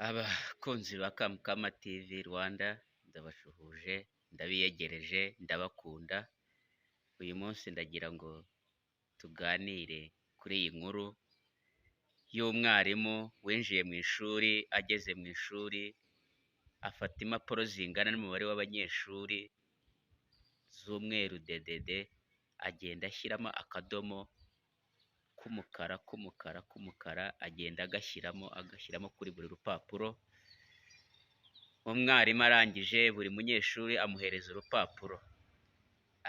Abakunzi ba Kamkama TV Rwanda ndabashuhuje, ndabiyegereje, ndabakunda. Uyu munsi ndagira ngo tuganire kuri iyi nkuru y'umwarimu winjiye mu ishuri, ageze mu ishuri afata impapuro zingana n'umubare w'abanyeshuri z'umweru dedede, agenda ashyiramo akadomo k'umukara, agenda agashyiramo kuri buri rupapuro. Umwarimu arangije, buri munyeshuri amuhereza urupapuro,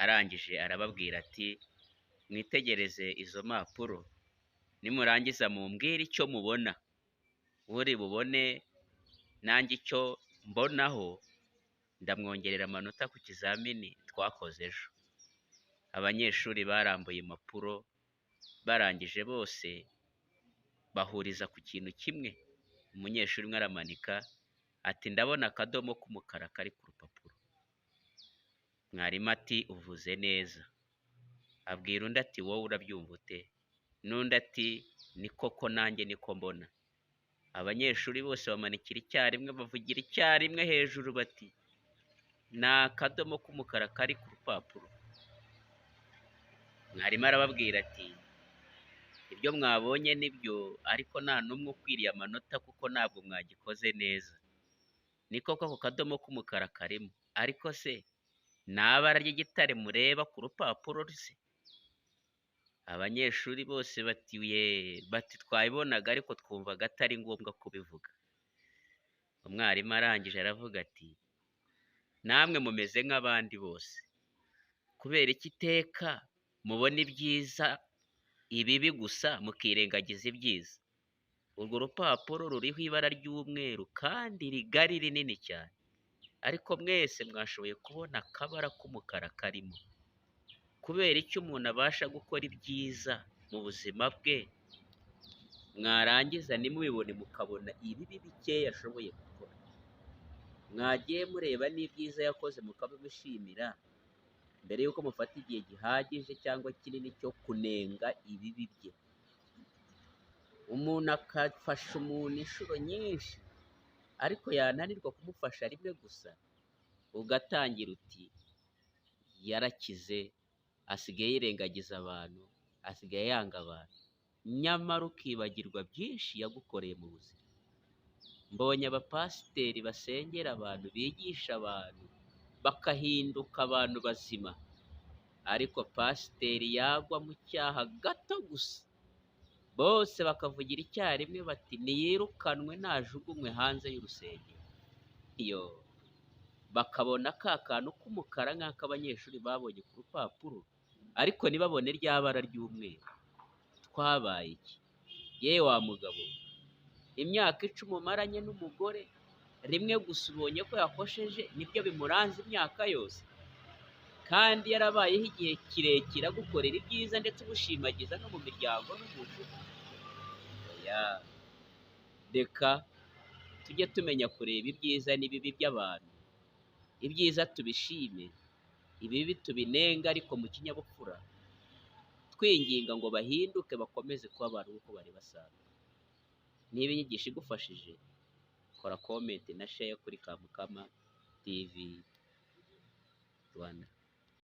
arangije arababwira ati mwitegereze izo mpapuro, nimurangiza mumbwire icyo mubona, uri bubone nanjye icyo mbonaho ndamwongerera amanota ku kizamini twakoze ejo. Abanyeshuri barambuye impapuro, barangije bose bahuriza ku kintu kimwe. Umunyeshuri umwe aramanika ati ndabona akadomo k'umukara kari ku rupapuro. Mwarimu ati uvuze neza. Abwira undi ati wowe urabyumva ute? N'undi ati ni koko nanjye niko mbona. Abanyeshuri bose bamanikira icyarimwe, bavugira icyarimwe hejuru bati ni akadomo k'umukara kari ku rupapuro. Mwarimu arababwira ati ibyo mwabonye nibyo, ariko nta n'umwe ukwiriye amanota kuko ntabwo mwagikoze neza. Ni koko ako kadomo k'umukara karimo, ariko se nta bara ry'igitare mureba ku rupapuro se? Abanyeshuri bose bati twabibonaga ariko twumvaga atari ngombwa kubivuga. Umwarimu arangije aravuga ati namwe mumeze nk'abandi bose, kubera iki iteka mubona ibyiza ibibi gusa mukirengagiza ibyiza? Urwo rupapuro ruriho ibara ry'umweru kandi rigari rinini cyane, ariko mwese mwashoboye kubona akabara k'umukara karimo. Kubera icyo umuntu abasha gukora ibyiza mu buzima bwe, mwarangiza ntimubibone mukabona ibibi bikeya ashoboye gukora? Mwagiye mureba n'ibyiza yakoze mukabimishimira mbere y'uko mufata igihe gihagije cyangwa kinini cyo kunenga ibibi bye. Umuntu akafasha umuntu inshuro nyinshi, ariko yananirwa kumufasha rimwe gusa, ugatangira uti yarakize, asigaye yirengagiza abantu, asigaye yanga abantu, nyamara ukibagirwa byinshi yagukoreye mu buzima. Mbonye abapasiteri basengera abantu, bigisha abantu bakahinduka abantu bazima, ariko pasiteri yagwa mu cyaha gato gusa, bose bakavugira icyarimwe bati niyirukanwe, ntajugunywe hanze y'urusengero. Bakabona ka kantu k'umukara nk'ak'abanyeshuri babonye ku rupapuro, ariko ntibabone rya bara ry'umweru. Twabaye iki? Yewe wa mugabo, imyaka 10 umaranye n'umugore, rimwe gusa ubonye ko yakosheje nibyo bimuranze imyaka yose? Kandi yarabayeho igihe kirekire agukorera ibyiza ndetse ubushimagiza no mu miryango no mu nshuti. Reka tujye tumenya kureba ibyiza n'ibibi by'abantu. Ibyiza tubishime, ibibi tubinenga, ariko mu kinyabupfura, twinginga ngo bahinduke bakomeze kuba abantu nk'uko bari basanzwe. Niba inyigisho igufashije, kora comment na share kuri Kamkama TV Rwanda.